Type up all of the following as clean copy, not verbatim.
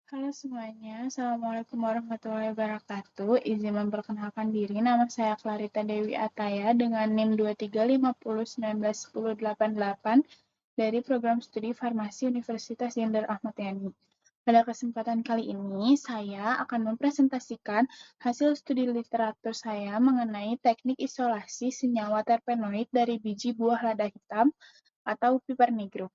Halo semuanya, Assalamualaikum warahmatullahi wabarakatuh. Izin memperkenalkan diri, nama saya Clarita Dewi Ataya dengan NIM 2350191088 dari Program Studi Farmasi Universitas Jenderal Ahmad Yani. Pada kesempatan kali ini, saya akan mempresentasikan hasil studi literatur saya mengenai teknik isolasi senyawa terpenoid dari biji buah lada hitam atau piper nigrum.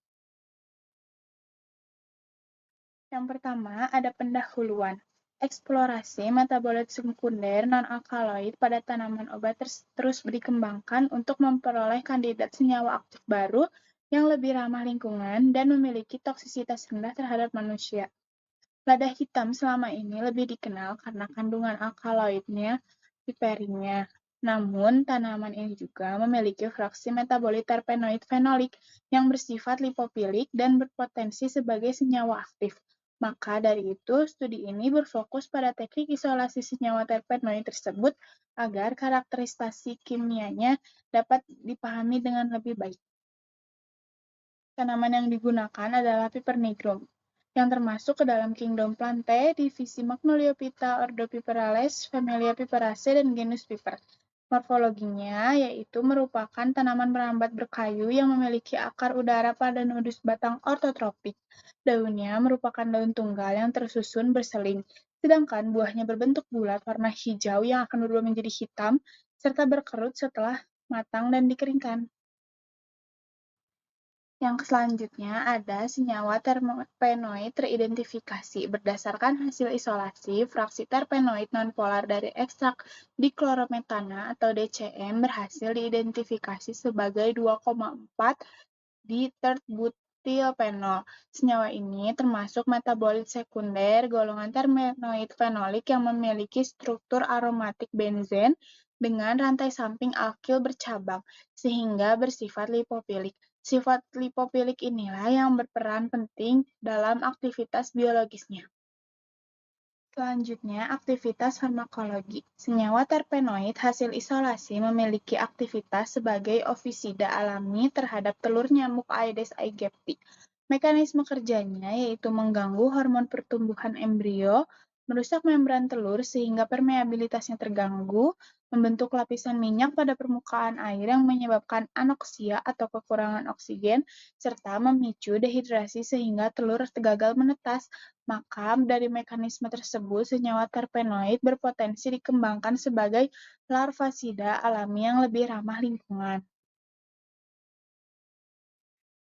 Yang pertama, ada pendahuluan. Eksplorasi metabolit sekunder non-alkaloid pada tanaman obat terus dikembangkan untuk memperoleh kandidat senyawa aktif baru yang lebih ramah lingkungan dan memiliki toksisitas rendah terhadap manusia. Lada hitam selama ini lebih dikenal karena kandungan alkaloidnya, piperinnya. Namun, tanaman ini juga memiliki fraksi metabolit terpenoid fenolik yang bersifat lipofilik dan berpotensi sebagai senyawa aktif. Maka dari itu, studi ini berfokus pada teknik isolasi senyawa terpenoid tersebut agar karakteristik kimianya dapat dipahami dengan lebih baik. Tanaman yang digunakan adalah piper nigrum, yang termasuk ke dalam kingdom Plantae, divisi Magnoliophyta, ordo Piperales, familia Piperaceae, dan genus Piper. Morfologinya yaitu merupakan tanaman merambat berkayu yang memiliki akar udara pada nodus batang ortotropik. Daunnya merupakan daun tunggal yang tersusun berseling, sedangkan buahnya berbentuk bulat warna hijau yang akan berubah menjadi hitam, serta berkerut setelah matang dan dikeringkan. Yang selanjutnya ada senyawa terpenoid teridentifikasi berdasarkan hasil isolasi fraksi terpenoid nonpolar dari ekstrak diklorometana atau DCM berhasil diidentifikasi sebagai 2,4 di tert-butylphenol. Senyawa ini termasuk metabolit sekunder golongan terpenoid fenolik yang memiliki struktur aromatik benzen dengan rantai samping alkil bercabang, sehingga bersifat lipofilik. Sifat lipofilik inilah yang berperan penting dalam aktivitas biologisnya. Selanjutnya, aktivitas farmakologi. Senyawa terpenoid hasil isolasi memiliki aktivitas sebagai ofisida alami terhadap telur nyamuk Aedes aegypti. Mekanisme kerjanya yaitu mengganggu hormon pertumbuhan embrio, merusak membran telur sehingga permeabilitasnya terganggu, membentuk lapisan minyak pada permukaan air yang menyebabkan anoksia atau kekurangan oksigen, serta memicu dehidrasi sehingga telur gagal menetas. Maka dari mekanisme tersebut, senyawa terpenoid berpotensi dikembangkan sebagai larvasida alami yang lebih ramah lingkungan.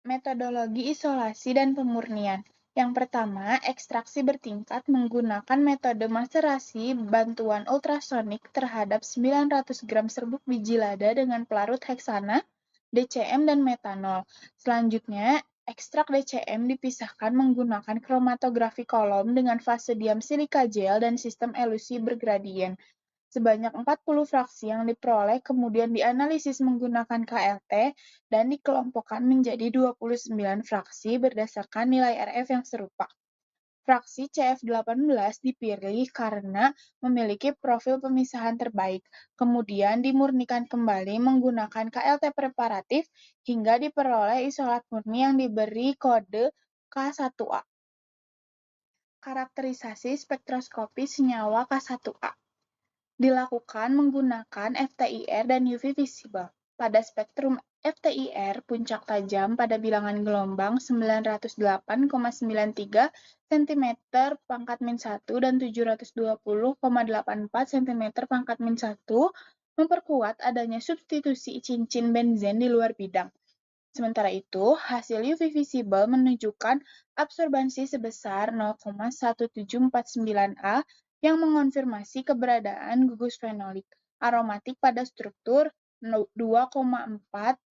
Metodologi isolasi dan pemurnian. Yang pertama, ekstraksi bertingkat menggunakan metode maserasi bantuan ultrasonik terhadap 900 gram serbuk biji lada dengan pelarut heksana, DCM, dan metanol. Selanjutnya, ekstrak DCM dipisahkan menggunakan kromatografi kolom dengan fase diam silika gel dan sistem elusi bergradien. Sebanyak 40 fraksi yang diperoleh kemudian dianalisis menggunakan KLT dan dikelompokkan menjadi 29 fraksi berdasarkan nilai RF yang serupa. Fraksi CF18 dipilih karena memiliki profil pemisahan terbaik, kemudian dimurnikan kembali menggunakan KLT preparatif hingga diperoleh isolat murni yang diberi kode K1A. Karakterisasi spektroskopi senyawa K1A dilakukan menggunakan FTIR dan UV visible. Pada spektrum FTIR, puncak tajam pada bilangan gelombang 908,93 cm pangkat min 1 dan 720,84 cm pangkat min 1 memperkuat adanya substitusi cincin benzen di luar bidang. Sementara itu, hasil UV visible menunjukkan absorbansi sebesar 0,1749 A yang mengonfirmasi keberadaan gugus fenolik aromatik pada struktur 2,4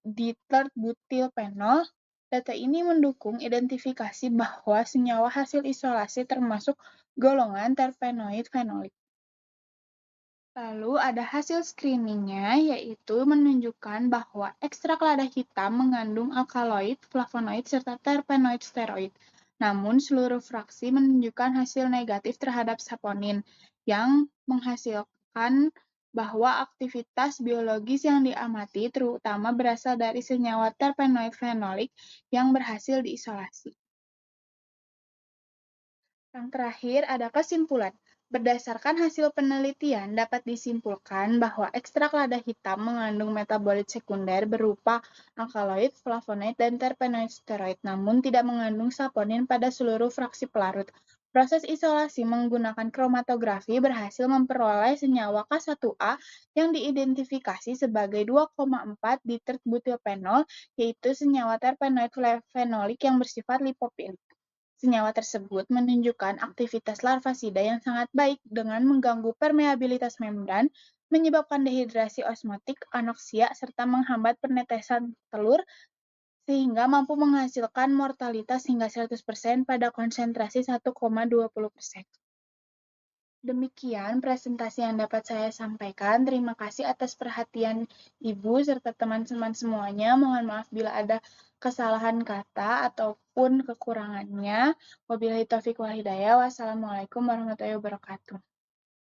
di tert-butylphenol. Data ini mendukung identifikasi bahwa senyawa hasil isolasi termasuk golongan terpenoid fenolik. Lalu ada hasil screeningnya, yaitu menunjukkan bahwa ekstrak lada hitam mengandung alkaloid, flavonoid, serta terpenoid steroid. Namun, seluruh fraksi menunjukkan hasil negatif terhadap saponin, yang menghasilkan bahwa aktivitas biologis yang diamati terutama berasal dari senyawa terpenoid fenolik yang berhasil diisolasi. Yang terakhir ada kesimpulan. Berdasarkan hasil penelitian, dapat disimpulkan bahwa ekstrak lada hitam mengandung metabolit sekunder berupa alkaloid, flavonoid, dan terpenoid steroid, namun tidak mengandung saponin pada seluruh fraksi pelarut. Proses isolasi menggunakan kromatografi berhasil memperoleh senyawa K1A yang diidentifikasi sebagai 2,4 ditertbutilfenol, yaitu senyawa terpenoid flavonolik yang bersifat lipopin. Senyawa tersebut menunjukkan aktivitas larvasida yang sangat baik dengan mengganggu permeabilitas membran, menyebabkan dehidrasi osmotik, anoksia, serta menghambat penetesan telur sehingga mampu menghasilkan mortalitas hingga 100% pada konsentrasi 1,20%. Demikian presentasi yang dapat saya sampaikan. Terima kasih atas perhatian Ibu serta teman-teman semuanya. Mohon maaf bila ada kesalahan kata ataupun kekurangannya. Wabillahi taufiq wal hidayah. Wassalamualaikum warahmatullahi wabarakatuh.